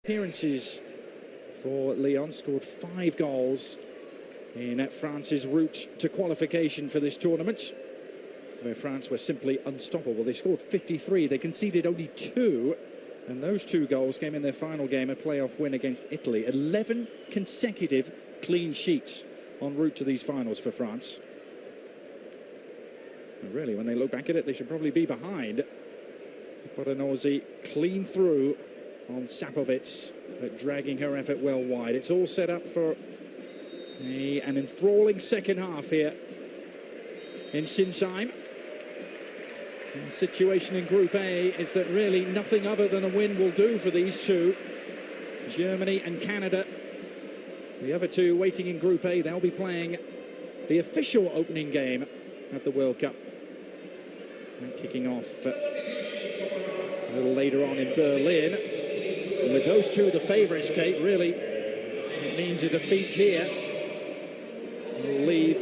Appearances for Lyon, scored 5 goals in France's route to qualification for this tournament, where France were simply unstoppable. They scored 53, they conceded only 2, and those 2 goals came in their final game, a playoff win against Italy. 11 consecutive clean sheets en route to these finals for France. And really, when they look back at it, they should probably be behind. Boronozzi clean through on Sapovic, but dragging her effort well wide. It's all set up for an enthralling second half here in Sinsheim. And the situation in Group A is that really nothing other than a win will do for these two. Germany and Canada, the other two waiting in Group A. They'll be playing the official opening game of the World Cup. And kicking off a little later on in Berlin. And with those two the favourites, Kate, really, it means a defeat here will leave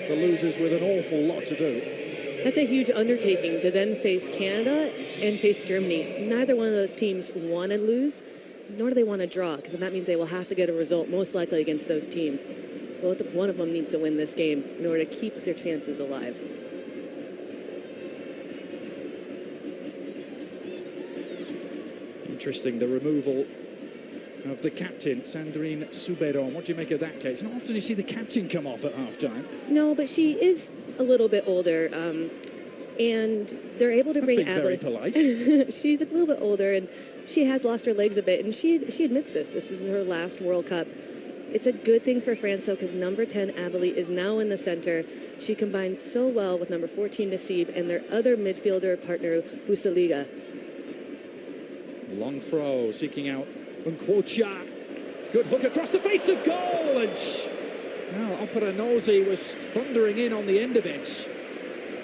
the losers with an awful lot to do. That's a huge undertaking to then face Canada and face Germany. Neither one of those teams want to lose, nor do they want to draw, because that means they will have to get a result, most likely against those teams. Both one of them needs to win this game in order to keep their chances alive. Interesting, the removal of the captain, Sandrine Souberon. What do you make of that, Kate? It's not often you see the captain come off at half-time. No, but she is a little bit older, and they're able to bring very polite. She's a little bit older, and she has lost her legs a bit, and she admits this. This is her last World Cup. It's a good thing for France, though, because number 10, Delie, is now in the center. She combines so well with number 14, Nassib, and their other midfielder partner, Husaliga. Long throw, seeking out Nkwocha. Good hook across the face of goal, and Boronozzi was thundering in on the end of it.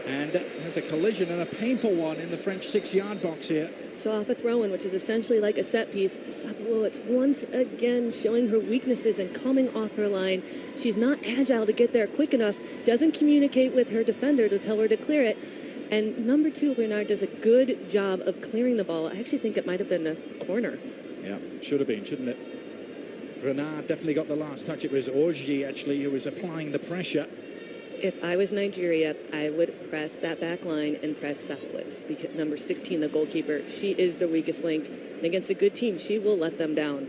And there's a collision and a painful one in the French 6-yard box here. So off a throw-in, which is essentially like a set piece, Sapowicz once again showing her weaknesses and coming off her line. She's not agile to get there quick enough, doesn't communicate with her defender to tell her to clear it. And number 2, Bernard, does a good job of clearing the ball. I actually think it might have been a corner. Yeah, should have been, shouldn't it? Renard definitely got the last touch. It was Orji, actually, who was applying the pressure. If I was Nigeria, I would press that back line and press Sapowicz, because number 16, the goalkeeper, she is the weakest link. And against a good team, she will let them down.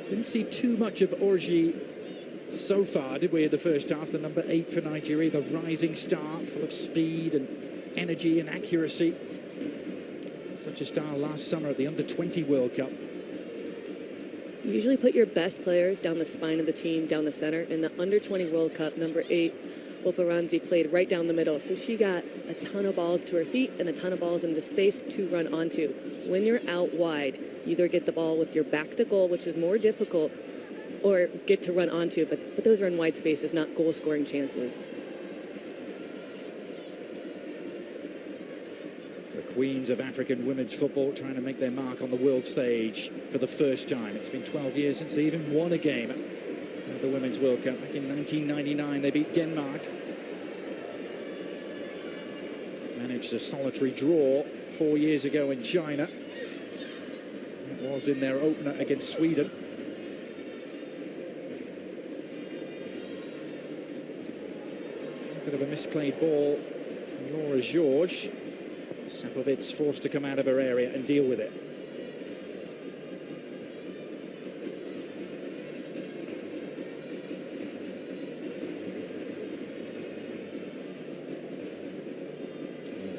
Didn't see too much of Orji so far, did we, in the first half? The number 8 for Nigeria, the rising star, full of speed and energy and accuracy. Such a star last summer at the Under-20 World Cup. You usually put your best players down the spine of the team, down the center. In the Under-20 World Cup, number 8, Oparanzi, played right down the middle. So she got a ton of balls to her feet and a ton of balls into space to run onto. When you're out wide, you either get the ball with your back to goal, which is more difficult, or get to run onto, but those are in wide spaces, not goal-scoring chances. The queens of African women's football trying to make their mark on the world stage for the first time. It's been 12 years since they even won a game at the Women's World Cup. Back in 1999, they beat Denmark. Managed a solitary draw 4 years ago in China. It was in their opener against Sweden. Bit of a misplayed ball from Laura Georges. Sapovic forced to come out of her area and deal with it.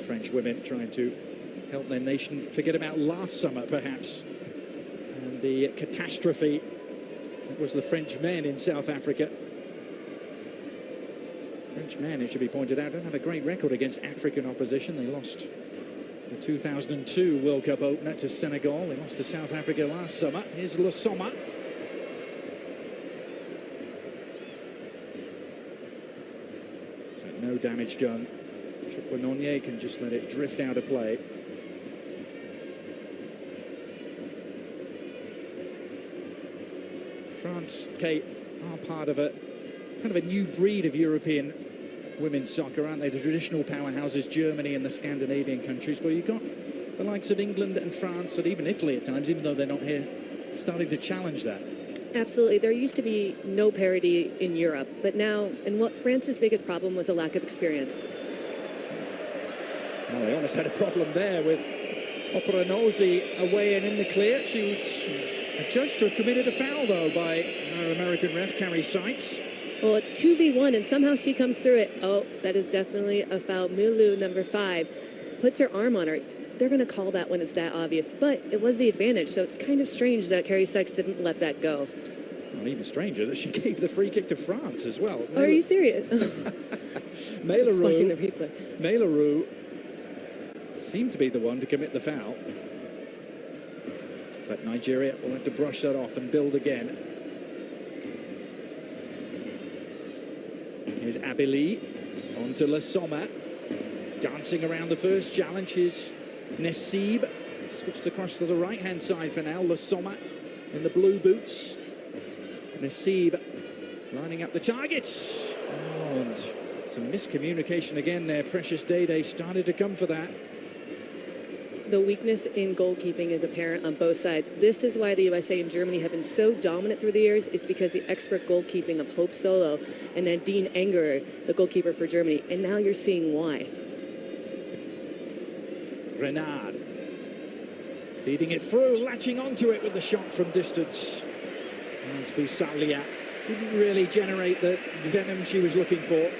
French women trying to help their nation forget about last summer, perhaps, and the catastrophe that was the French men in South Africa. French men, it should be pointed out, don't have a great record against African opposition. They lost the 2002 World Cup opener to Senegal. They lost to South Africa last summer. Here's Le Sommer. But no damage done. Choupo-Nonier can just let it drift out of play. France, Kate, are part of a kind of a new breed of European women's soccer, aren't they? The traditional powerhouses, Germany and the Scandinavian countries, where you've got the likes of England and France and even Italy at times, even though they're not here, starting to challenge that. Absolutely. There used to be no parity in Europe, but now, and what France's biggest problem was a lack of experience. Well, they almost had a problem there with Operanozzi away and in the clear. She was judged to have committed a foul, though, by our American ref, Carrie Seitz. Well, it's 2v1, and somehow she comes through it. Oh, that is definitely a foul. Milu, number 5, puts her arm on her. They're going to call that when it's that obvious, but it was the advantage, so it's kind of strange that Carrie Seitz didn't let that go. Well, even stranger that she gave the free kick to France as well. Oh, are you serious? Marie-Laure, watching the replay. Marie-Laure seemed to be the one to commit the foul, but Nigeria will have to brush that off and build again. Here's Delie on to Le Sommer. Dancing around the first challenge is Nassib. Switched across to the right-hand side for now. Le Sommer in the blue boots. Nassib lining up the targets. Oh, and some miscommunication again there. Precious Delie started to come for that. The weakness in goalkeeping is apparent on both sides. This is why the USA and Germany have been so dominant through the years. It's because the expert goalkeeping of Hope Solo and then Dean Engerer, the goalkeeper for Germany. And now you're seeing why. Renard feeding it through, latching onto it with the shot from distance. As Boussalia didn't really generate the venom she was looking for.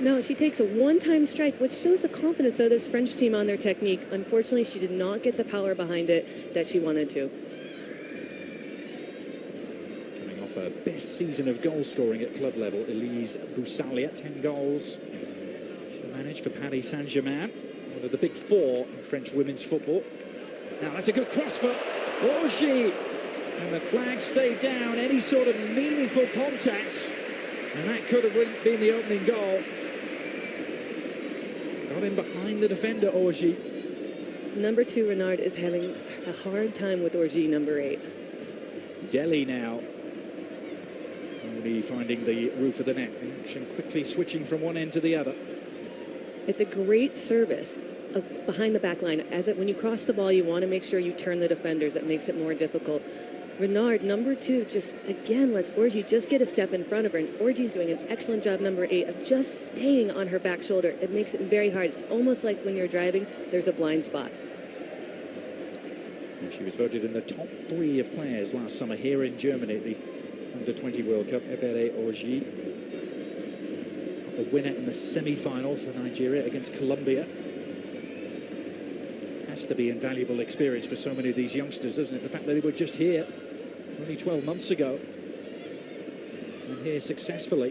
No, she takes a one-time strike, which shows the confidence of this French team on their technique. Unfortunately, she did not get the power behind it that she wanted to. Coming off her best season of goal scoring at club level, Elise Boussalia, 10 goals. She managed for Paris Saint-Germain, one of the big 4 in French women's football. Now that's a good cross for Orgy. And the flag stayed down, any sort of meaningful contact. And that could have been the opening goal. Got in behind the defender, Orgy. Number 2, Renard, is having a hard time with Orgy, number 8. Delie now. Only finding the roof of the net. And quickly switching from one end to the other. It's a great service behind the back line. When you cross the ball, you want to make sure you turn the defenders. That makes it more difficult. Renard, number 2, just again lets Orgy just get a step in front of her, and Orgy's doing an excellent job, number 8, of just staying on her back shoulder. It makes it very hard. It's almost like when you're driving, there's a blind spot. And she was voted in the top 3 of players last summer here in Germany at the Under-20 World Cup. Ebere Orgy, the winner in the semi-final for Nigeria against Colombia. Has to be invaluable experience for so many of these youngsters, doesn't it? The fact that they were just here only 12 months ago and here successfully.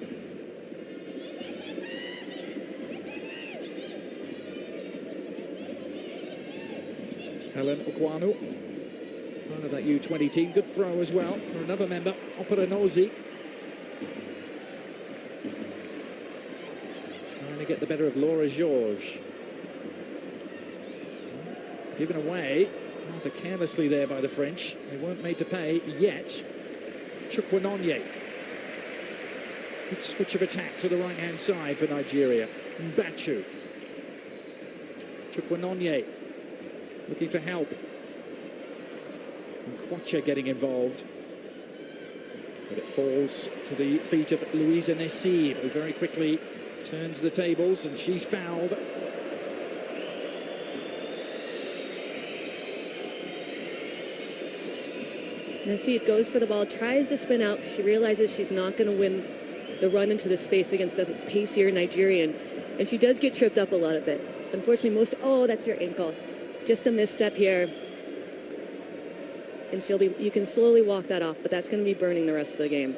Helen Okwanu, part of that U20 team. Good throw as well for another member, Operanozzi. Trying to get the better of Laura Georges. Given away rather carelessly there by the French. They weren't made to pay yet. Chukwunonye. Good switch of attack to the right-hand side for Nigeria. Mbachu. Chukwunonye looking for help. And Kwacha getting involved. But it falls to the feet of Louisa Nassib, who very quickly turns the tables, and she's fouled. Nassib goes for the ball, tries to spin out because she realizes she's not going to win the run into the space against the pacier Nigerian. And she does get tripped up a little bit. Unfortunately, oh, that's her ankle. Just a misstep here. And you can slowly walk that off, but that's going to be burning the rest of the game.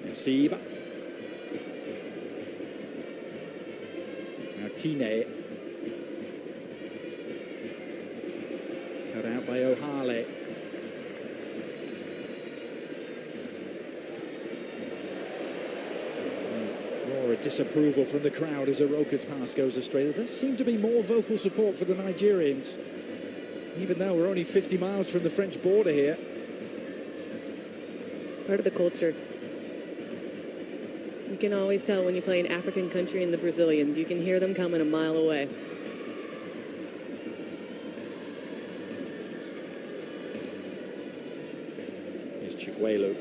Nassib. Martine. Cut out by O'Harley. More disapproval from the crowd as Aroka's pass goes astray. There does seem to be more vocal support for the Nigerians, even though we're only 50 miles from the French border here. Part of the culture. You can always tell when you play an African country and the Brazilians. You can hear them coming a mile away. Here's Chiguelu.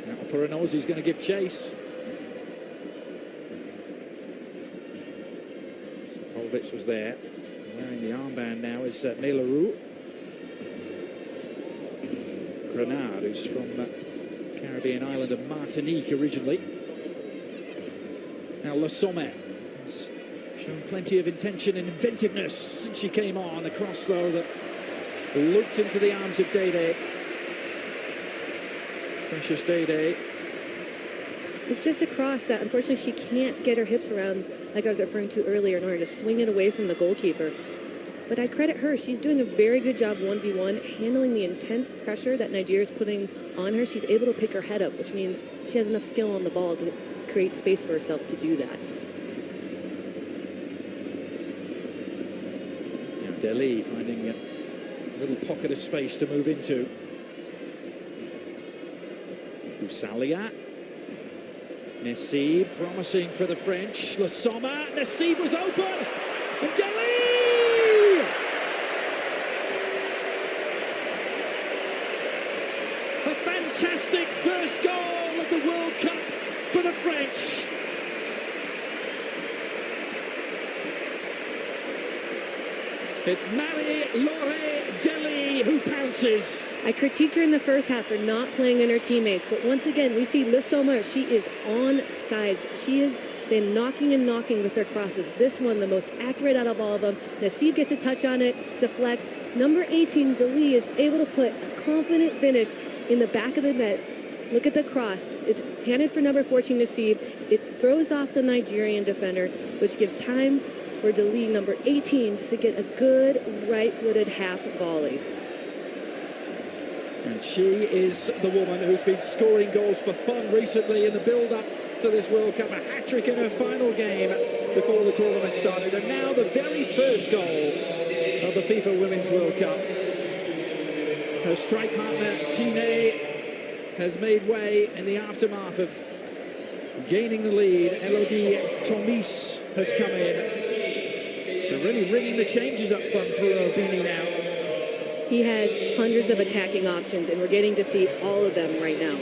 Now Perenozzi's going to give chase. Polvitz was there. Wearing the armband now is Marie-Laure. Grenade, who's from Caribbean island of Martinique originally. Now Le Sommet has shown plenty of intention and inventiveness since she came on. A cross though that looped into the arms of Delie. Precious Delie. It's just a cross that unfortunately she can't get her hips around, like I was referring to earlier, in order to swing it away from the goalkeeper. But I credit her. She's doing a very good job 1v1, handling the intense pressure that Nigeria is putting on her. She's able to pick her head up, which means she has enough skill on the ball to create space for herself to do that. Now Delie finding a little pocket of space to move into. Boussalia. Nassib promising for the French. Le Sommet. Nassib was open. And Delie! A fantastic first goal of the World Cup for the French. It's Marie-Laure Delie who pounces. I critiqued her in the first half for not playing in her teammates, but once again, we see Le Sommet. She is on size. She has been knocking and knocking with their crosses. This one, the most accurate out of all of them. Nassib gets a touch on it, deflects. Number 18, Delie, is able to put a confident finish in the back of the net. Look at the cross. It's handed for number 14, Nassib. It throws off the Nigerian defender, which gives time for Delie, number 18, just to get a good right-footed half volley. And she is the woman who's been scoring goals for fun recently in the build-up to this World Cup. A hat-trick in her final game before the tournament started. And now the very first goal of the FIFA Women's World Cup. Her strike partner, Tine, has made way in the aftermath of gaining the lead. Elodie Tomis has come in. So really ringing the changes up front for Bini now. He has hundreds of attacking options, and we're getting to see all of them right now.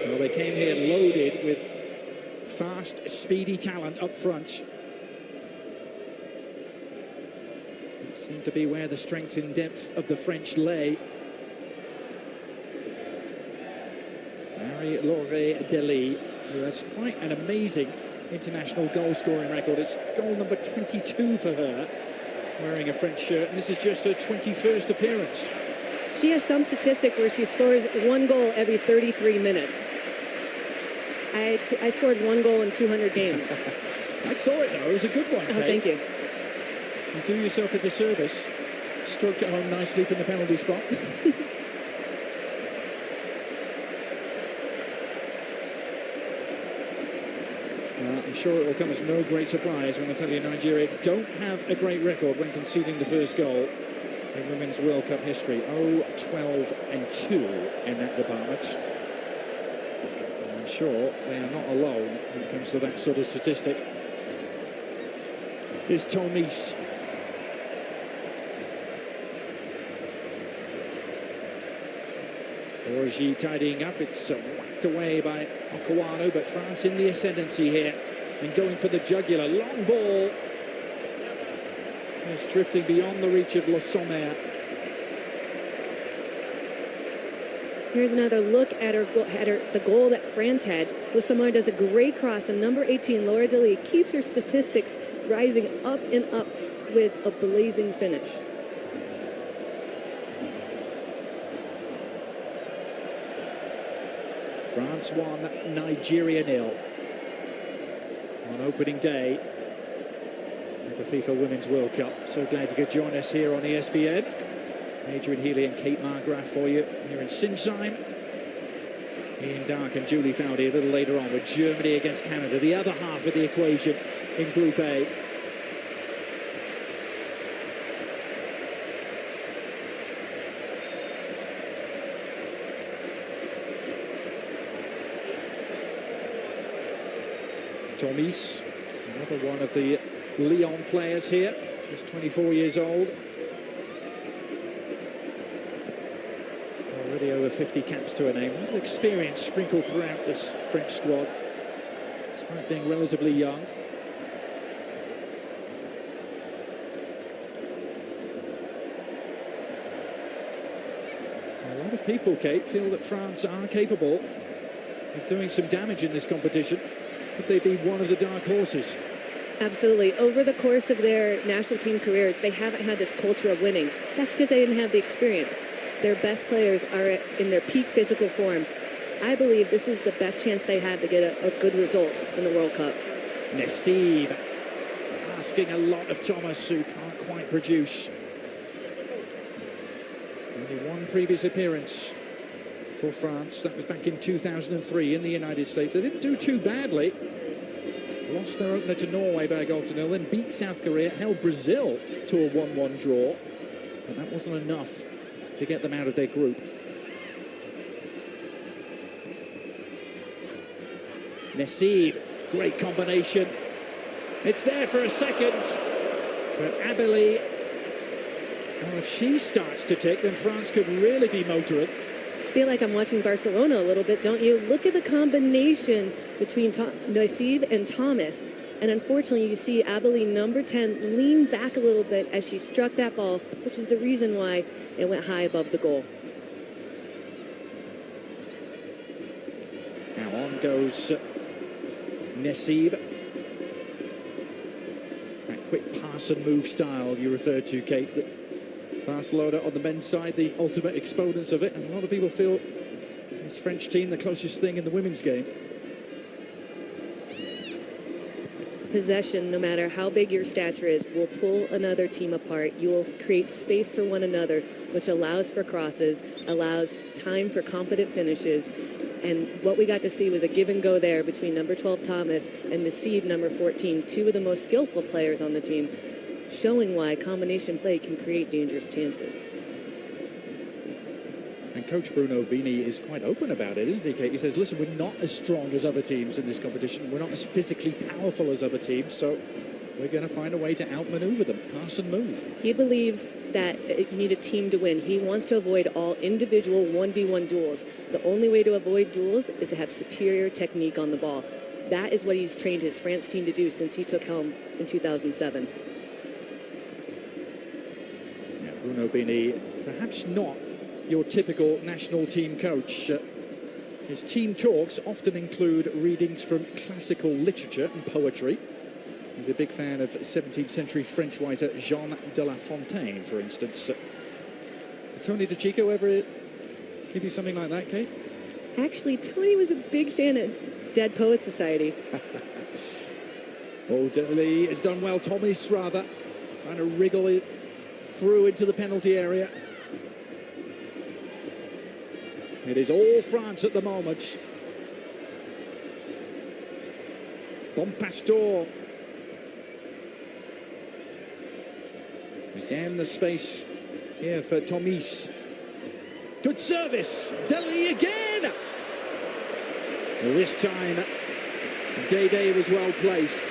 Well, they came here loaded with fast, speedy talent up front. It seemed to be where the strength and depth of the French lay. Marie-Laure Delie, who has quite an amazing international goal-scoring record. It's goal number 22 for her, wearing a French shirt, and this is just her 21st appearance. She has some statistic where she scores one goal every 33 minutes. I scored one goal in 200 games. I saw it, though. It was a good one, Kate. Oh, thank you. You do yourself a disservice. Stroked it home nicely from the penalty spot. I'm sure it will come as no great surprise when I tell you Nigeria don't have a great record when conceding the first goal in Women's World Cup history. 0-12-2 in that department. And I'm sure they are not alone when it comes to that sort of statistic. Here's Tomis. Orji tidying up. It's whacked away by Okawano, but France in the ascendancy here and going for the jugular. Long ball. It's drifting beyond the reach of Le Sommet. Here's another look at the goal that France had. Le Sommet does a great cross, and number 18, Laure Delie, keeps her statistics rising up and up with a blazing finish. France 1, Nigeria 0 on opening day of the FIFA Women's World Cup. So glad you could join us here on ESPN. Adrian Healy and Kate Margraf for you here in Sinsheim. Ian Dark and Julie Foudy a little later on with Germany against Canada, the other half of the equation in Group A. Tomis, another one of the Lyon players here. She's 24 years old. Already over 50 caps to her name. A lot of experience sprinkled throughout this French squad, despite being relatively young. A lot of people, Kate, feel that France are capable of doing some damage in this competition. Could they be one of the dark horses? Absolutely. Over the course of their national team careers, they haven't had this culture of winning. That's because they didn't have the experience. Their best players are in their peak physical form. I believe this is the best chance they have to get a good result in the World Cup. Nassib asking a lot of Thomas, who can't quite produce. Only one previous appearance for France. That was back in 2003 in the United States. They didn't do too badly. Lost their opener to Norway by a goal to 0, then beat South Korea, held Brazil to a 1-1 draw. But that wasn't enough to get them out of their group. Nassib, great combination. It's there for a second. But Delie, well, if she starts to tick, then France could really be motoring. I feel like I'm watching Barcelona a little bit, don't you? Look at the combination between Nassib and Thomas. And unfortunately, you see Delie, number 10, lean back a little bit as she struck that ball, which is the reason why it went high above the goal. Now on goes Nassib. That quick pass and move style you referred to, Kate. Barcelona on the men's side, the ultimate exponents of it, and a lot of people feel this French team the closest thing in the women's game. Possession, no matter how big your stature is, will pull another team apart. You will create space for one another, which allows for crosses, allows time for competent finishes. And what we got to see was a give and go there between number 12 Thomas and Nassib, number 14, two of the most skillful players on the team, showing why combination play can create dangerous chances. And Coach Bruno Bini is quite open about it, isn't he, Kate? He says, listen, we're not as strong as other teams in this competition. We're not as physically powerful as other teams, so we're going to find a way to outmaneuver them, pass and move. He believes that you need a team to win. He wants to avoid all individual 1v1 duels. The only way to avoid duels is to have superior technique on the ball. That is what he's trained his France team to do since he took helm in 2007. Bruno Bini, perhaps not your typical national team coach. His team talks often include readings from classical literature and poetry. He's a big fan of 17th century French writer Jean de La Fontaine, for instance. Did Tony DeChico ever give you something like that, Kate? Actually, Tony was a big fan of Dead Poets Society. Oh, Delie has done well. Tommy's rather trying to wriggle it through into the penalty area. It is all France at the moment. Bon Pastor. Again, the space here for Tomis. Good service. Delie again. This time, Delie was well placed.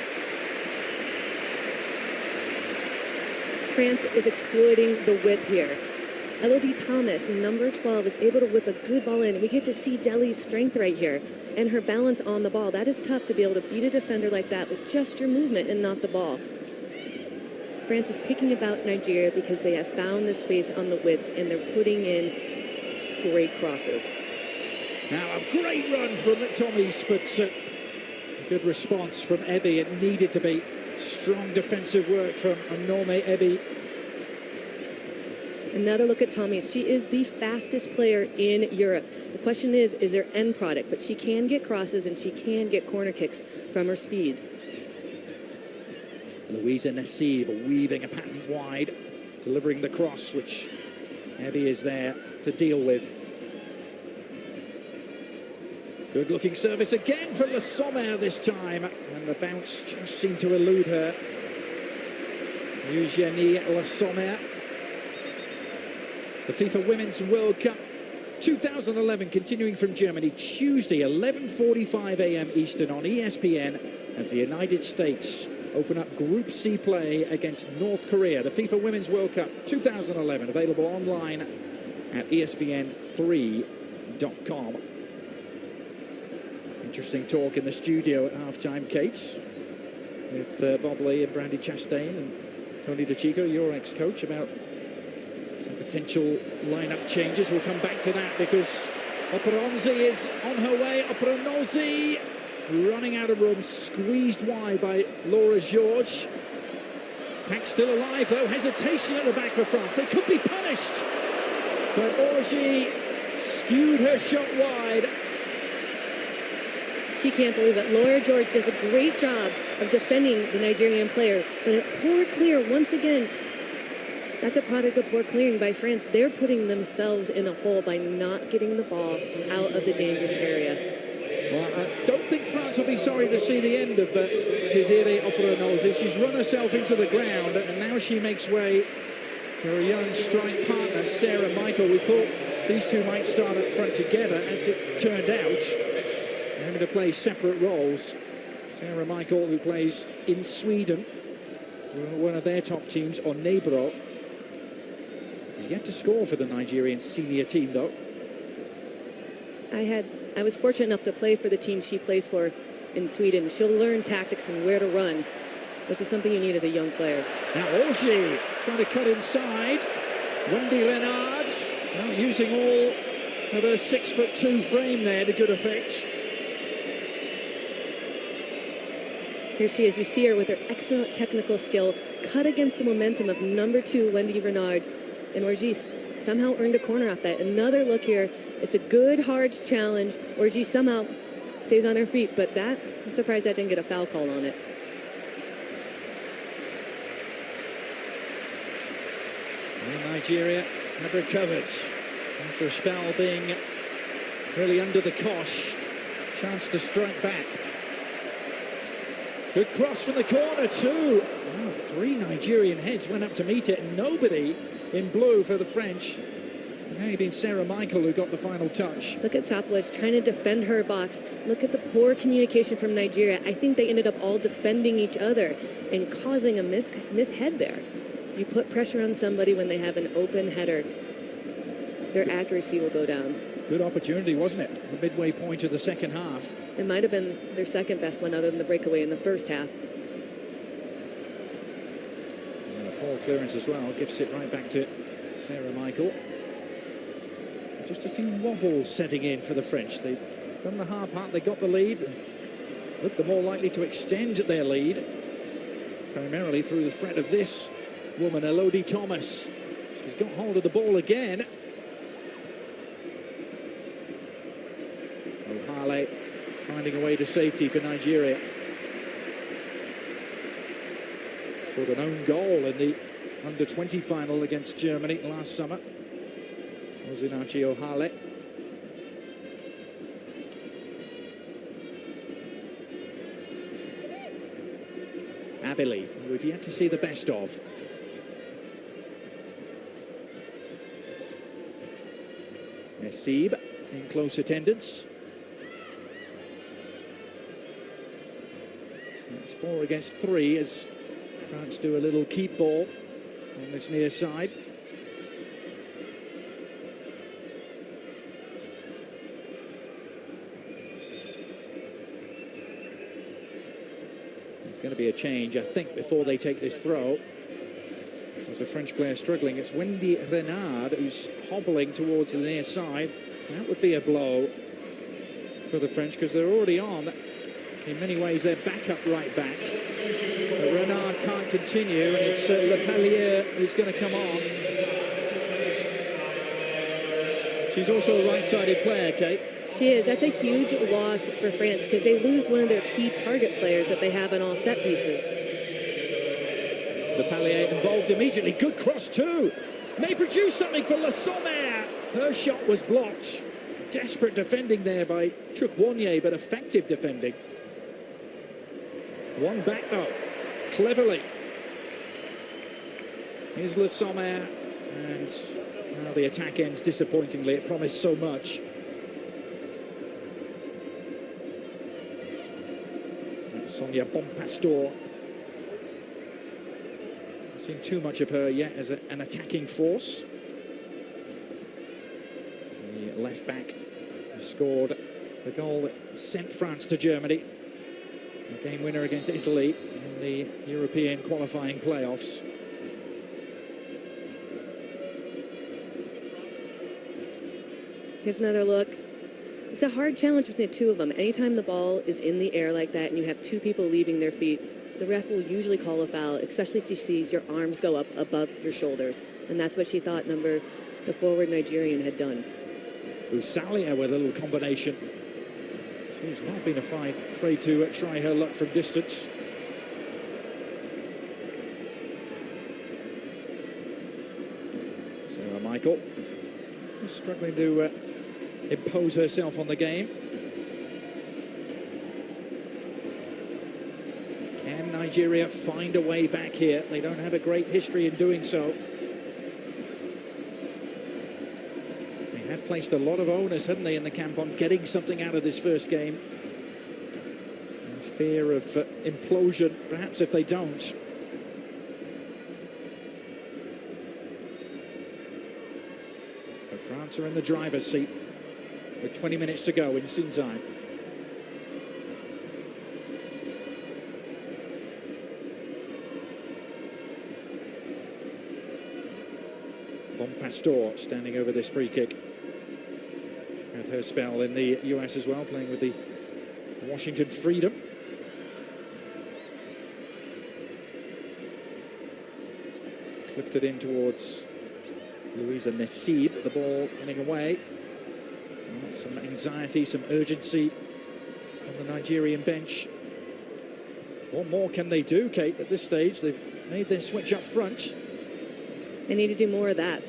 France is exploiting the width here. Elodie Thomas, number 12, is able to whip a good ball in. We get to see Delie's strength right here and her balance on the ball. That is tough to be able to beat a defender like that with just your movement and not the ball. France is picking about Nigeria because they have found the space on the widths and they're putting in great crosses. Now a great run from Tomis, but a good response from Ebi. It needed to be. Strong defensive work from Nome Ebi. Another look at Tomis. She is the fastest player in Europe. The question is her end product, but she can get crosses and she can get corner kicks from her speed. Louisa Nassib weaving a pattern wide, delivering the cross, which Ebi is there to deal with. Good looking service again for Le Sommer this time, and the bounce just seemed to elude her. Eugénie Le Sommer. The FIFA Women's World Cup 2011 continuing from Germany, Tuesday 11:45 a.m. Eastern on ESPN as the United States open up Group C play against North Korea. The FIFA Women's World Cup 2011 available online at ESPN3.com. Interesting talk in the studio at halftime, Kate, with Bob Lee and Brandy Chastain and Tony DeChico, your ex-coach, about some potential lineup changes. We'll come back to that because Operonzi is on her way. Operonzi running out of room, squeezed wide by Laura Georges. Attack still alive though. Hesitation at the back for France. They could be punished, but Orji skewed her shot wide. She can't believe it. Laura Georges does a great job of defending the Nigerian player, but a poor clear once again. That's a product of poor clearing by France. They're putting themselves in a hole by not getting the ball out of the dangerous area. Well, I don't think France will be sorry to see the end of Desiree Operonzi. She's run herself into the ground, and now she makes way for a young strike partner, Sarah Michael. We thought these two might start up front together. As it turned out, they're having to play separate roles. Sarah Michael, who plays in Sweden, one of their top teams, or Nebro, has yet to score for the Nigerian senior team, though. I was fortunate enough to play for the team she plays for in Sweden. She'll learn tactics and where to run. This is something you need as a young player. Now Auger trying to cut inside. Wendy Renard using all of her 6'2" frame there to good effect. Here she is. You see her with her excellent technical skill cut against the momentum of number 2 Wendy Renard, and Orji somehow earned a corner off that. Another look here. It's a good, hard challenge. Orji somehow stays on her feet, but I'm surprised that didn't get a foul call on it. And Nigeria have recovered after a spell being really under the cosh. Chance to strike back. Good cross from the corner too. Oh, 3 Nigerian heads went up to meet it. Nobody in blue for the French. It may have been Sarah Michael who got the final touch. Look at Sapowicz trying to defend her box. Look at the poor communication from Nigeria. I think they ended up all defending each other and causing a mishead there. You put pressure on somebody when they have an open header, their accuracy will go down. Good opportunity, wasn't it? The midway point of the second half. It might have been their second best one other than the breakaway in the first half. And a poor clearance as well. Gifts it right back to Sarah Michael. Just a few wobbles setting in for the French. They've done the hard part. They got the lead. Look, they're more likely to extend their lead, primarily through the threat of this woman, Elodie Thomas. She's got hold of the ball again. Ohale finding a way to safety for Nigeria. Scored an own goal in the under-20 final against Germany last summer. Ozinachi Ohale. Abili, who we've yet to see the best of. Nassib in close attendance. That's 4 against 3 as France do a little keep ball on this near side. It's going to be a change, I think, before they take this throw. There's a French player struggling. It's Wendy Renard who's hobbling towards the near side. That would be a blow for the French because they're already on. In many ways, they're backup right back. But Renard can't continue, and it's Le Pallier who's going to come on. She's also a right-sided player, Kate. She is. That's a huge loss for France because they lose one of their key target players that they have in all set pieces. Le Pallier involved immediately. Good cross too. May produce something for Le Sommer. Her shot was blocked. Desperate defending there by Chukwuonye, but effective defending. One back though. Cleverly. Here's Le Sommer, and Now the attack ends disappointingly. It promised so much. That's Sonia Bonpastor. Haven't seen too much of her yet as an attacking force. The left back who scored the goal that sent France to Germany. A game winner against Italy in the European qualifying playoffs. Here's another look. It's a hard challenge between the two of them. Anytime the ball is in the air like that and you have two people leaving their feet, the ref will usually call a foul, especially if she sees your arms go up above your shoulders. And that's what she thought the forward Nigerian had done. Busalia with a little combination. She's not been afraid to try her luck from distance. Sarah Michael struggling to impose herself on the game. Can Nigeria find a way back here? They don't have a great history in doing so. They had placed a lot of onus, hadn't they, in the camp on getting something out of this first game. In fear of implosion, perhaps if they don't. But France are in the driver's seat with 20 minutes to go in Sinsheim. Bonpastor standing over this free kick. Had her spell in the US as well, playing with the Washington Freedom. Clipped it in towards Louisa Nassib, the ball running away. And some anxiety, some urgency on the Nigerian bench. What more can they do, Kate, at this stage? They've made their switch up front. They need to do more of that.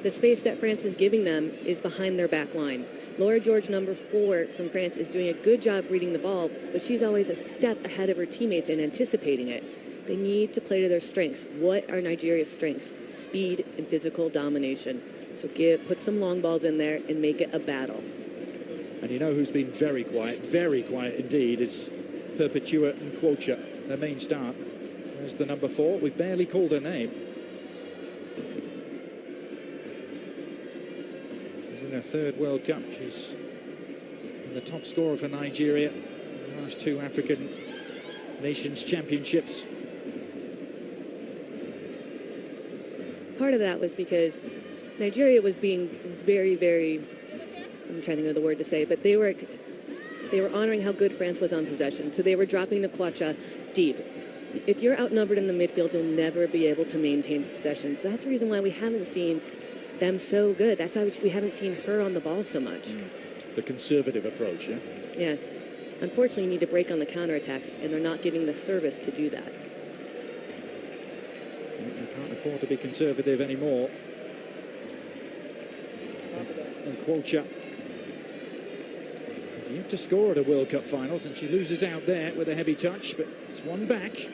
The space that France is giving them is behind their back line. Laura George, number 4 from France, is doing a good job reading the ball, but she's always a step ahead of her teammates in anticipating it. They need to play to their strengths. What are Nigeria's strengths? Speed and physical domination. So put some long balls in there and make it a battle. And you know who's been very quiet indeed, is Perpetua Nkwocha, their main star. There's the number 4. We've barely called her name. She's in her 3rd World Cup. She's the top scorer for Nigeria in the last 2 African Nations Championships. Part of that was because Nigeria was being very, very, I'm trying to think of the word to say, but they were honoring how good France was on possession. So they were dropping the Kwacha deep. If you're outnumbered in the midfield, you'll never be able to maintain possession. So that's the reason why we haven't seen them so good. That's why we haven't seen her on the ball so much. The conservative approach, yeah? Yes. Unfortunately, you need to break on the counterattacks, and they're not giving the service to do that. They can't afford to be conservative anymore. And Nkwocha has yet to score at a World Cup finals, and she loses out there with a heavy touch, but it's one back.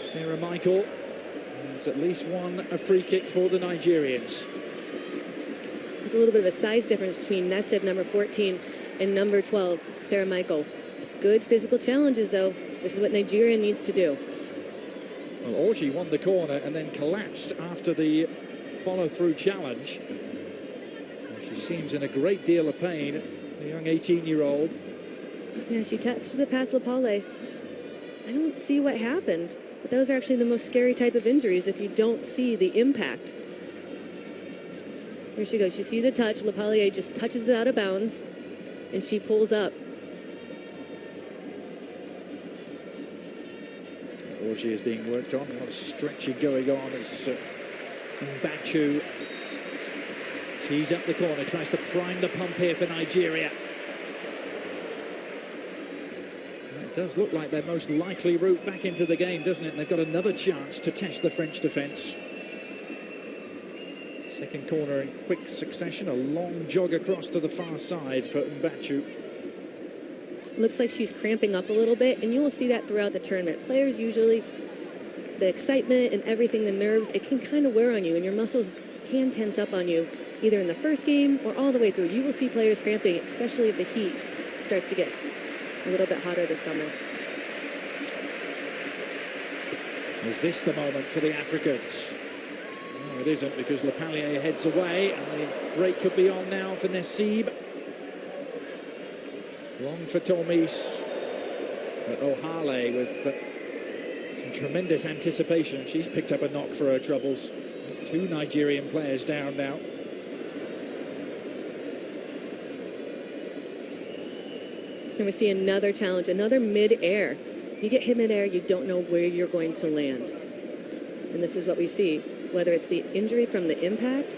Sarah Michael has at least won a free kick for the Nigerians. There's a little bit of a size difference between Nassib, number 14, and number 12, Sarah Michael. Good physical challenges, though. This is what Nigeria needs to do. Well, Orji won the corner and then collapsed after the follow-through challenge. She seems in a great deal of pain, the young 18-year-old. Yeah, she touched it past Lapale. I don't see what happened, but those are actually the most scary type of injuries if you don't see the impact. Here she goes. You see the touch. Lapale just touches it out of bounds, and she pulls up. Orji is being worked on. A lot of stretching going on as Mbachu tees up the corner, tries to prime the pump here for Nigeria. It does look like their most likely route back into the game, doesn't it? And they've got another chance to test the French defence. Second corner in quick succession, a long jog across to the far side for Mbachu. Looks like she's cramping up a little bit, and you will see that throughout the tournament. Players usually, the excitement and everything, the nerves, it can kind of wear on you, and your muscles can tense up on you either in the first game or all the way through. You will see players cramping, especially if the heat starts to get a little bit hotter this summer. Is this the moment for the Africans? No, it isn't, because Lepallier heads away and the break could be on now for Nassib. Long for Tomis. But O'Harley with some tremendous anticipation. She's picked up a knock for her troubles. There's 2 Nigerian players down now. And we see another challenge, another mid-air. If you get hit mid-air, you don't know where you're going to land. And this is what we see, whether it's the injury from the impact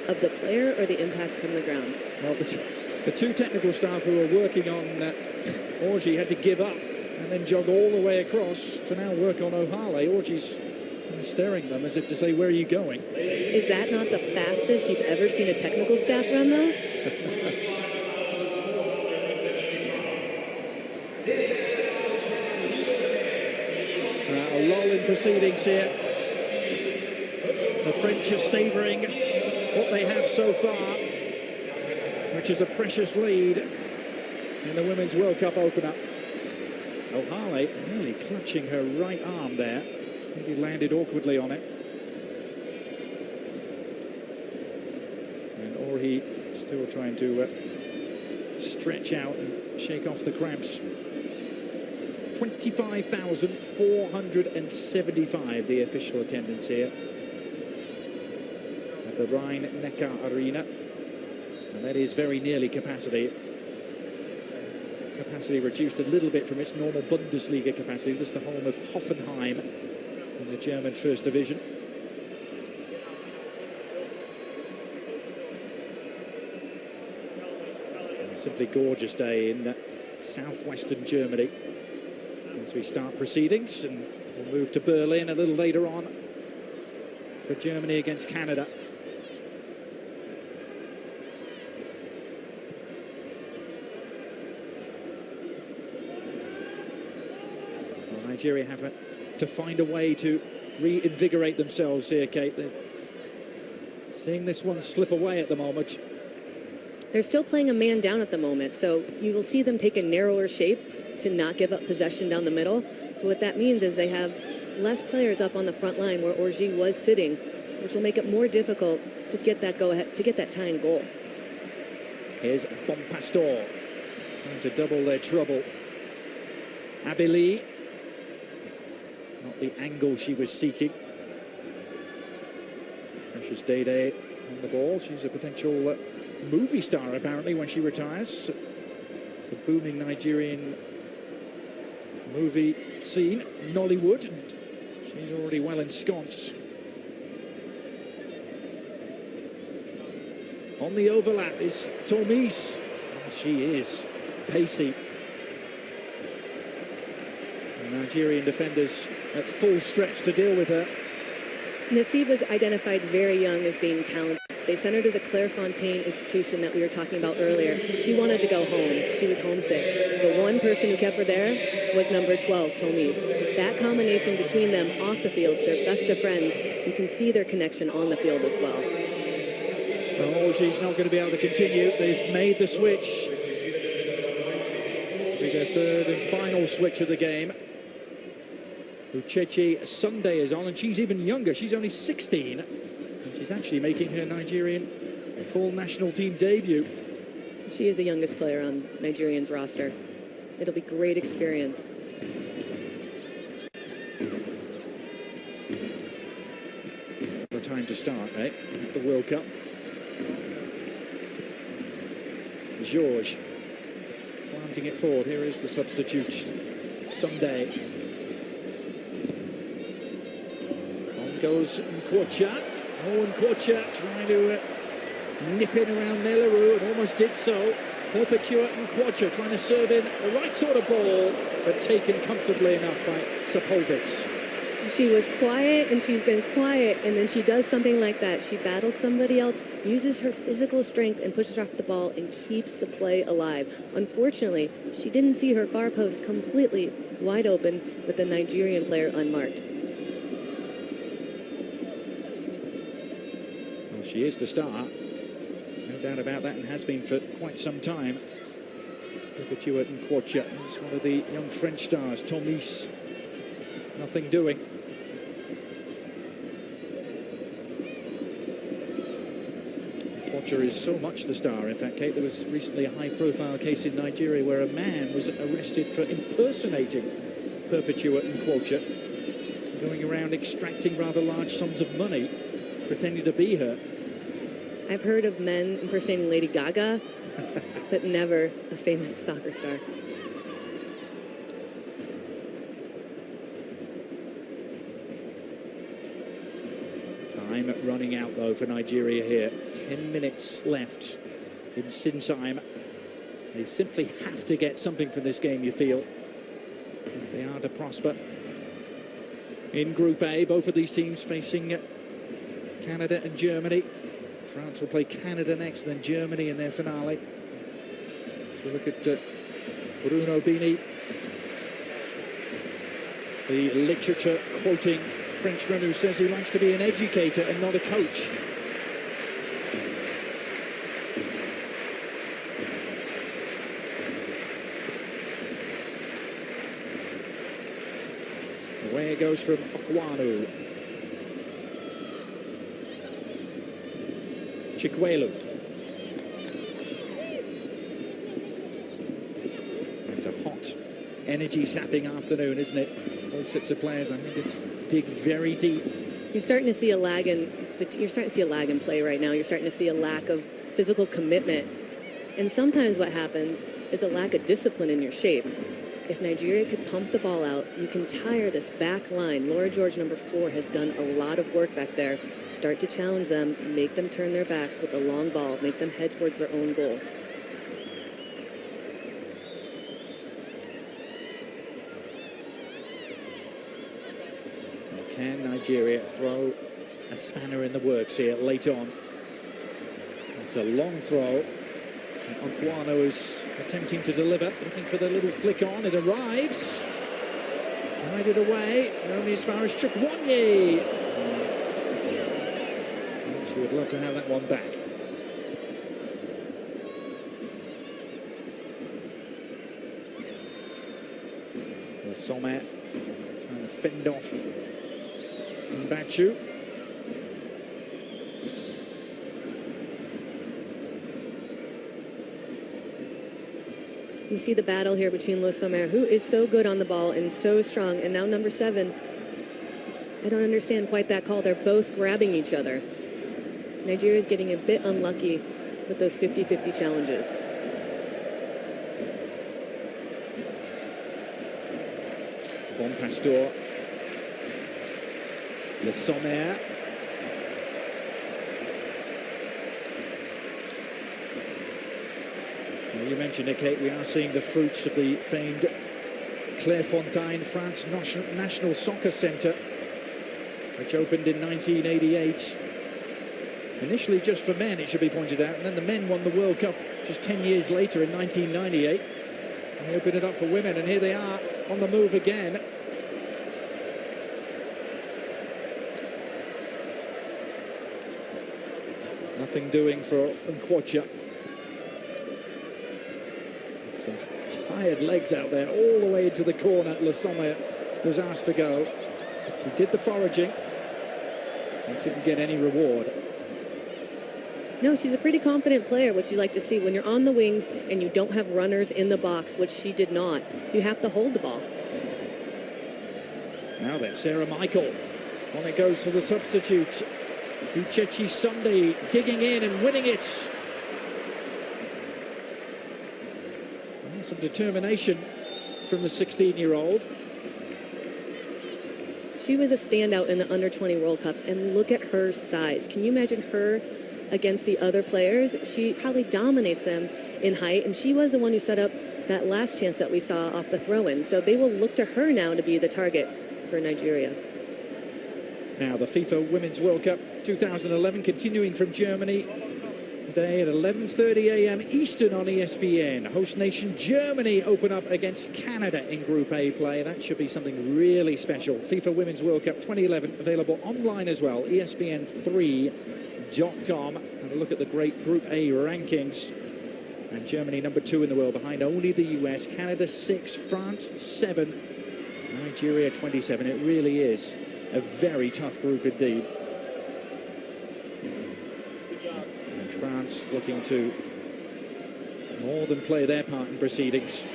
of the player or the impact from the ground. Well, the 2 technical staff who were working on Orji had to give up and then jog all the way across to now work on O'Harley. Orji's staring at them as if to say, where are you going? Is that not the fastest you've ever seen a technical staff run, though? A lull in proceedings here. The French are savouring what they have so far, which is a precious lead in the Women's World Cup opener. O'Harley nearly clutching her right arm there. Maybe landed awkwardly on it. And Orji still trying to stretch out and shake off the cramps. 25,475 the official attendance here at the Rhein-Neckar-Arena. And that is very nearly capacity. Capacity reduced a little bit from its normal Bundesliga capacity. This is the home of Hoffenheim in the German First Division. A simply gorgeous day in southwestern Germany as we start proceedings, and we'll move to Berlin a little later on for Germany against Canada. Well, Nigeria have to find a way to reinvigorate themselves here, Kate. They're seeing this one slip away at the moment. They're still playing a man down at the moment, so you will see them take a narrower shape to not give up possession down the middle. But what that means is they have less players up on the front line where Orji was sitting, which will make it more difficult to get that go-ahead, to get that tying goal. Here's Bompastor trying to double their trouble. Delie, not the angle she was seeking. Precious Delie on the ball. She's a potential movie star apparently when she retires. It's a booming Nigerian movie scene, Nollywood, and she's already well ensconced. On the overlap is Tomis. She is pacey. The Nigerian defenders at full stretch to deal with her. Nassib was identified very young as being talented. They sent her to the Clairefontaine institution that we were talking about earlier. She wanted to go home. She was homesick. The one person who kept her there was number 12, Tomis. That combination between them off the field, they're best of friends. You can see their connection on the field as well. Oh, she's not going to be able to continue. They've made the switch. Be their third and final switch of the game. Uchechi Sunday is on, and she's even younger. She's only 16. And she's actually making her Nigerian full national team debut. She is the youngest player on Nigerian's roster. It'll be great experience. The time to start, eh? The World Cup. Georges planting it forward. Here is the substitute, Sunday. On goes Nkwocha. Oh, Nkwocha trying to nip in around Meleru, and almost did so. Perpetua Nkwocha trying to serve in the right sort of ball, but taken comfortably enough by Sapovic. She was quiet, and she's been quiet, and then she does something like that. She battles somebody else, uses her physical strength, and pushes off the ball and keeps the play alive. Unfortunately, she didn't see her far post completely wide open with the Nigerian player unmarked. She is the star, no doubt about that, and has been for quite some time. Perpetua and Quocha is one of the young French stars. Tomis, nothing doing. Quocha is so much the star. In fact, Kate, there was recently a high-profile case in Nigeria where a man was arrested for impersonating Perpetua and Quocha, going around extracting rather large sums of money, pretending to be her. I've heard of men impersonating Lady Gaga, but never a famous soccer star. Time running out, though, for Nigeria here. 10 minutes left in Sinsheim. They simply have to get something from this game, you feel, if they are to prosper. In Group A, both of these teams facing Canada and Germany. France will play Canada next, then Germany in their finale. So look at Bruno Bini, the literature quoting Frenchman who says he likes to be an educator and not a coach. Away it goes from Okwanu. Chikwelu. It's a hot, energy-sapping afternoon, isn't it? Both sets of players, I need to dig very deep. You're starting to see a lag in play right now. You're starting to see a lack of physical commitment. And sometimes what happens is a lack of discipline in your shape. If Nigeria could pump the ball out, you can tire this back line. Laura George, number 4, has done a lot of work back there. Start to challenge them, make them turn their backs with a long ball, make them head towards their own goal. Can Nigeria throw a spanner in the works here late on? It's a long throw. Okwano is attempting to deliver, looking for the little flick on. It arrives. Guided away, only as far as Chukwuonyi. She would love to have that one back. Sommer trying to fend off Mbachu. You see the battle here between Le Sommer, who is so good on the ball and so strong, and now number 7. I don't understand quite that call. They're both grabbing each other. Nigeria is getting a bit unlucky with those 50-50 challenges. Bon Pastor. Le Sommer. You mentioned it, Kate, we are seeing the fruits of the famed Clairefontaine France National Soccer Centre, which opened in 1988. Initially just for men, it should be pointed out, and then the men won the World Cup just 10 years later in 1998. And they opened it up for women, and here they are on the move again. Nothing doing for Quocha. Some tired legs out there, all the way into the corner. Le Sommer was asked to go. She did the foraging and didn't get any reward. No, she's a pretty confident player, which you like to see. When you're on the wings and you don't have runners in the box, which she did not, you have to hold the ball. Now then, Sarah Michael. On it goes for the substitute. Uchechi Sunday digging in and winning it. Some determination from the 16-year-old. She was a standout in the Under-20 World Cup, and look at her size. Can you imagine her against the other players? She probably dominates them in height, and she was the one who set up that last chance that we saw off the throw-in. So they will look to her now to be the target for Nigeria. Now the FIFA Women's World Cup 2011 continuing from Germany. Today at 11:30 a.m. Eastern on ESPN. Host nation Germany open up against Canada in Group A play. That should be something really special. FIFA Women's World Cup 2011 available online as well. ESPN 3 Tennis.com. Have a look at the great Group A rankings. And Germany #2 in the world, behind only the US, Canada 6, France 7, Nigeria 27. It really is a very tough group indeed. And France looking to more than play their part in proceedings.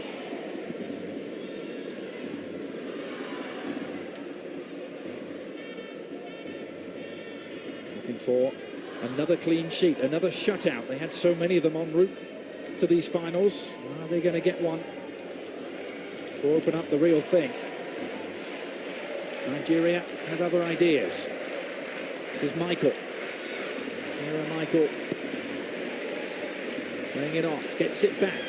Looking for another clean sheet, another shutout. They had so many of them en route to these finals. Are they going to get one to open up the real thing? Nigeria have other ideas. This is Michael. Sarah Michael playing it off, gets it back.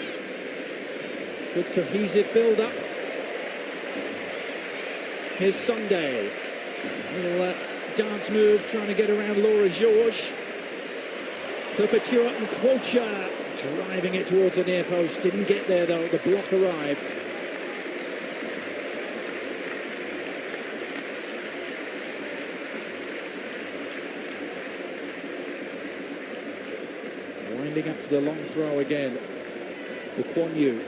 Good cohesive build-up. Here's Sunday. Little dance move trying to get around Laura Georges. Perpetua and Quocha driving it towards the near post. Didn't get there though, the block arrived. Winding up for the long throw again. The Kwon Yu.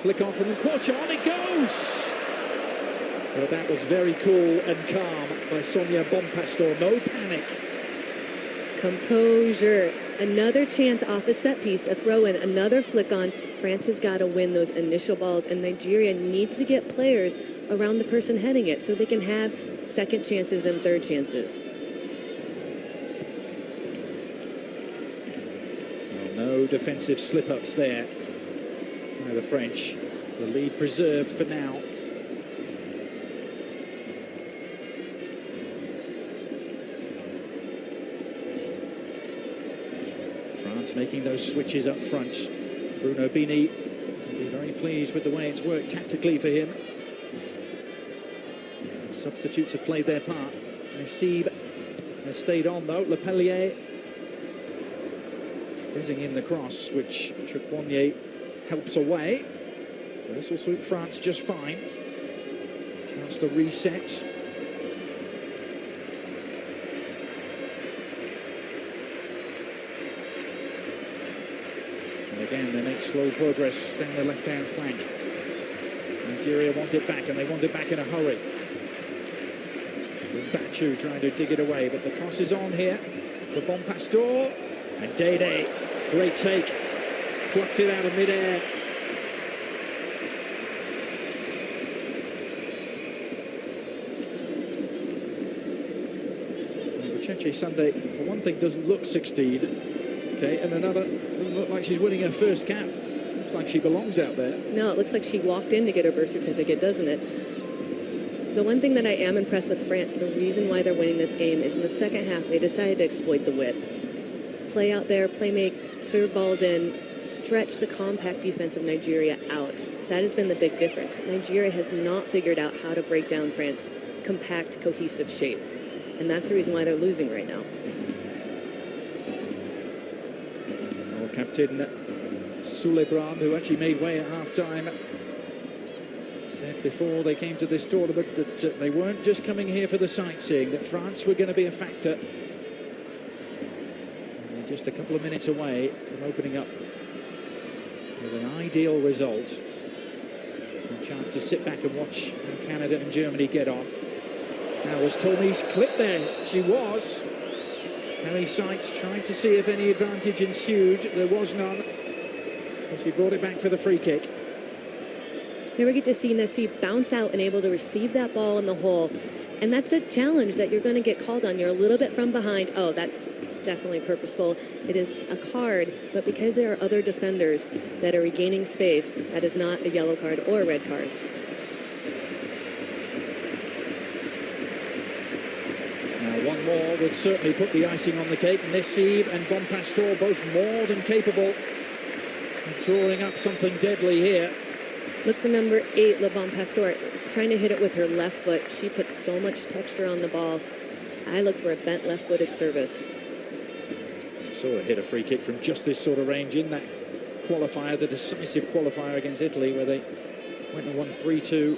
Flick on from Quocha, on it goes! Well, that was very cool and calm by Sonia Bonpastor. No panic. Composure. Another chance off a set piece, a throw in, another flick on. France has got to win those initial balls, and Nigeria needs to get players around the person heading it so they can have second chances and third chances. Well, no defensive slip-ups there by the French. The lead preserved for now. Making those switches up front. Bruno Bini will be very pleased with the way it's worked tactically for him. Substitutes have played their part. Nassib has stayed on though. Lepellier fizzing in the cross, which Chukwonye helps away. This will suit France just fine. Chance to reset. Again, they make slow progress down the left-hand flank. Nigeria want it back, and they want it back in a hurry. Bachu trying to dig it away, but the cross is on here for Bonpastor. And Delie, great take. Plucked it out of mid-air. Cheche Sunday, for one thing, doesn't look 16. Okay, and another, doesn't look like she's winning her first cap. Looks like she belongs out there. No, it looks like she walked in to get her birth certificate, doesn't it? The one thing that I am impressed with France, the reason why they're winning this game, is in the second half, they decided to exploit the width. Play out there, play make, serve balls in, stretch the compact defense of Nigeria out. That has been the big difference. Nigeria has not figured out how to break down France's compact, cohesive shape. And that's the reason why they're losing right now. Captain Soulebran, who actually made way at half-time, said before they came to this tournament that they weren't just coming here for the sightseeing, that France were going to be a factor. And they're just a couple of minutes away from opening up with an ideal result. A chance to sit back and watch how Canada and Germany get on. Now, was Tomi's clip there? She was. Harry Sykes tried to see if any advantage ensued. There was none. So she brought it back for the free kick. Here we get to see Nassib bounce out and able to receive that ball in the hole. And that's a challenge that you're going to get called on. You're a little bit from behind. Oh, that's definitely purposeful. It is a card, but because there are other defenders that are regaining space, that is not a yellow card or a red card. One more would certainly put the icing on the cake. Nassib and Bonpastor both more than capable of drawing up something deadly here. Look for number 8, Le Bonpastor, trying to hit it with her left foot. She puts so much texture on the ball. I look for a bent left-footed service. Saw her hit a free kick from just this sort of range in that qualifier, the decisive qualifier against Italy, where they went and won 3-2.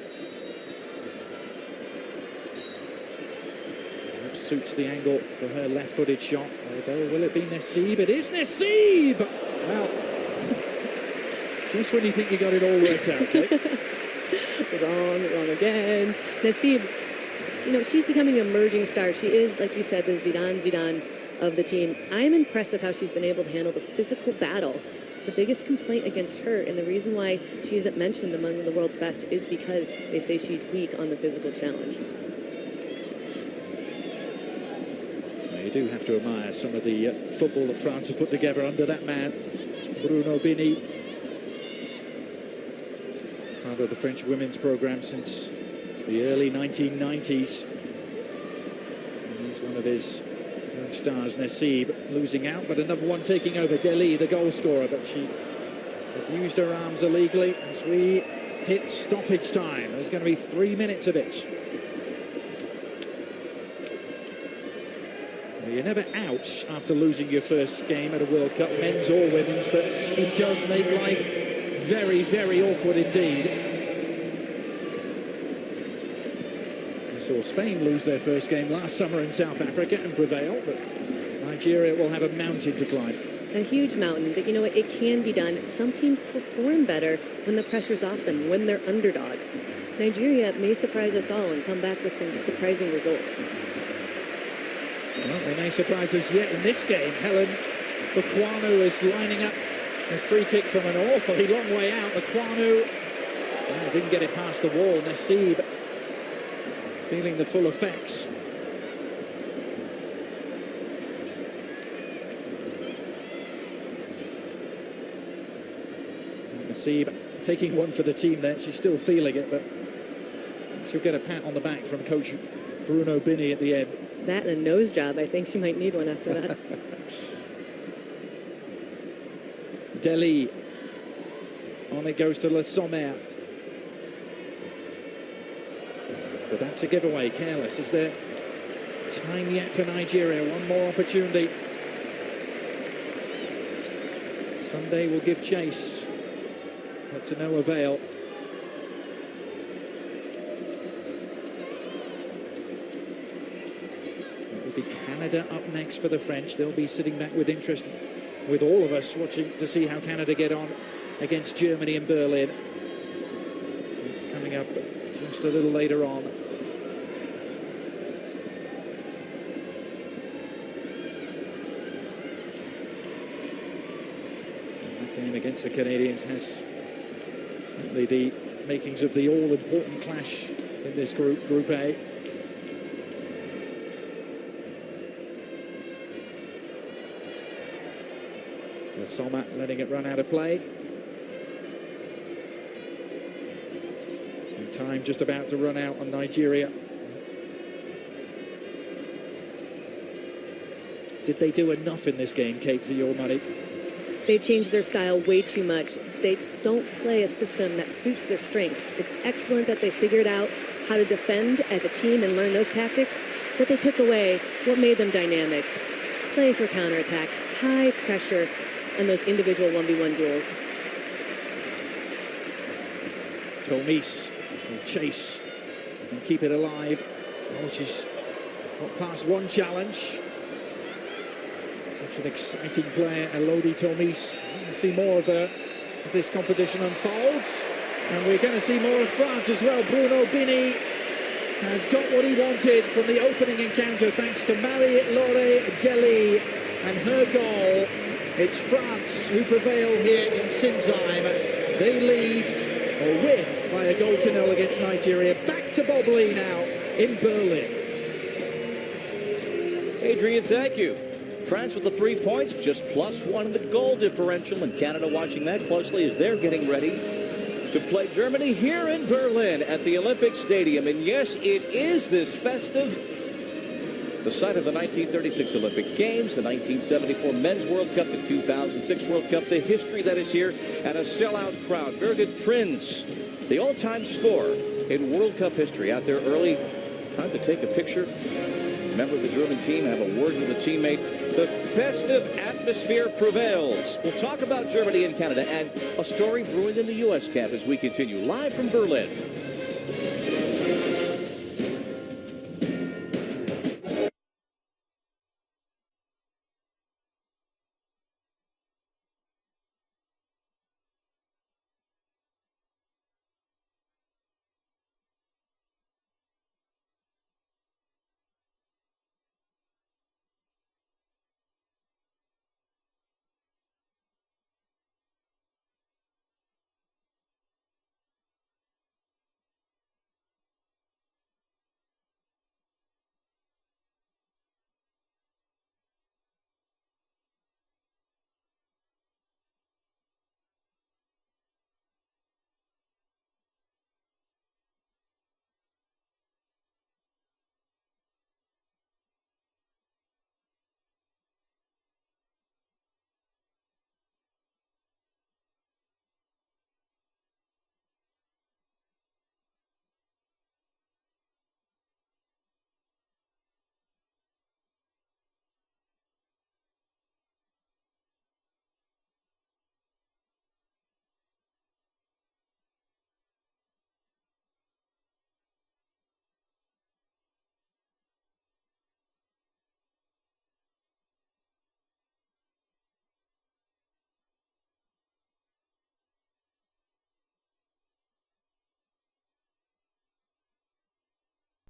suits the angle for her left-footed shot. Although, will it be Nassib? It is Nassib! Well, just when you think you got it all worked out, Kate. Wrong again. Nassib, you know, she's becoming an emerging star. She is, like you said, the Zidane of the team. I'm impressed with how she's been able to handle the physical battle. The biggest complaint against her, and the reason why she isn't mentioned among the world's best, is because they say she's weak on the physical challenge. Well, you do have to admire some of the football that France have put together under that man, Bruno Bini. Part of the French women's programme since the early 1990s. And he's one of his young stars, Nassib, losing out, but another one taking over. Delie, the goal scorer, but she abused her arms illegally as we hit stoppage time. There's going to be 3 minutes of it. Well, you're never out after losing your first game at a World Cup, men's or women's, but it does make life very, very awkward indeed. We saw Spain lose their first game last summer in South Africa and prevail, but Nigeria will have a mountain to climb. A huge mountain, but you know what, it can be done. Some teams perform better when the pressure's off them, when they're underdogs. Nigeria may surprise us all and come back with some surprising results. Well, they may surprise us yet in this game. Helen Bukwanu is lining up a free kick from an awfully long way out. Bukwanu didn't get it past the wall. Nassib feeling the full effects. Nassib taking one for the team there. She's still feeling it, but she'll get a pat on the back from coach Bruno Bini at the end. That and a nose job. I think she might need one after that. Delie. On it goes to Le Sommer. But that's a giveaway. Careless. Is there time yet for Nigeria? One more opportunity. Sunday will give chase, but to no avail. It will be Canada up next for the French. They'll be sitting back with interest, with all of us watching to see how Canada get on against Germany in Berlin. It's coming up just a little later on. That game against the Canadians has certainly the makings of the all-important clash in this group, Group A. Sommer letting it run out of play. And time just about to run out on Nigeria. Did they do enough in this game, Kate, for your money? They changed their style way too much. They don't play a system that suits their strengths. It's excellent that they figured out how to defend as a team and learn those tactics, but they took away what made them dynamic. Play for counterattacks, high pressure, and those individual 1v1 duels. Tomis will chase and keep it alive. Oh, she's got past one challenge. Such an exciting player, Elodie Tomis. We'll see more of her as this competition unfolds. And we're going to see more of France as well. Bruno Bini has got what he wanted from the opening encounter thanks to Marie-Laure Delie and her goal. It's France who prevail here in Sinsheim. They lead or win by a 0-0 against Nigeria. Back to Bobley now in Berlin. Adrian, thank you. France with the 3 points, just +1 in the goal differential, and Canada watching that closely as they're getting ready to play Germany here in Berlin at the Olympic Stadium. And yes, it is this festive, the site of the 1936 Olympic Games, the 1974 Men's World Cup, the 2006 World Cup, the history that is here, and a sellout crowd. Birgit Prinz, the all-time scorer in World Cup history, out there early. Time to take a picture. Member of the German team, have a word with a teammate. The festive atmosphere prevails. We'll talk about Germany and Canada and a story brewing in the U.S. camp as we continue live from Berlin.